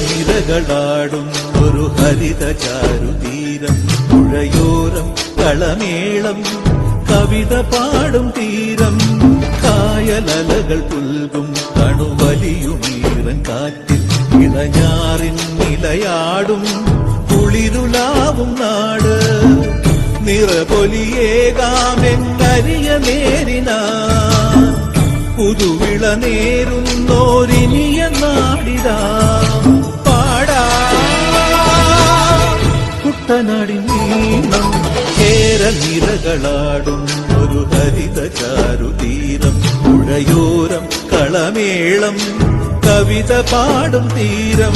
നിരകളാടും ഒരു ഹരിത ചാരുതീരം, പുഴയോരം കളമേളം കവിത പാടും തീരം, കായലലകൾ പുൽകും കണുവലിയുമീറൻ കാറ്റിൽ ഇളഞ്ഞാറിൻ നിലയാടും കുളിരുലാവും നാട്, നിറപൊലിയേകാമെന്നരിയ നേരിനാ പുതുവിള നേരുന്നോരിനിയ നാടിതാ പാടാ കുട്ടനാടിൻ നീളം. കേരനിരകളാടും ഒരു ഹരിത ചാരുതീരം, പുഴയോരം കളമേളം കവിത പാടും തീരം.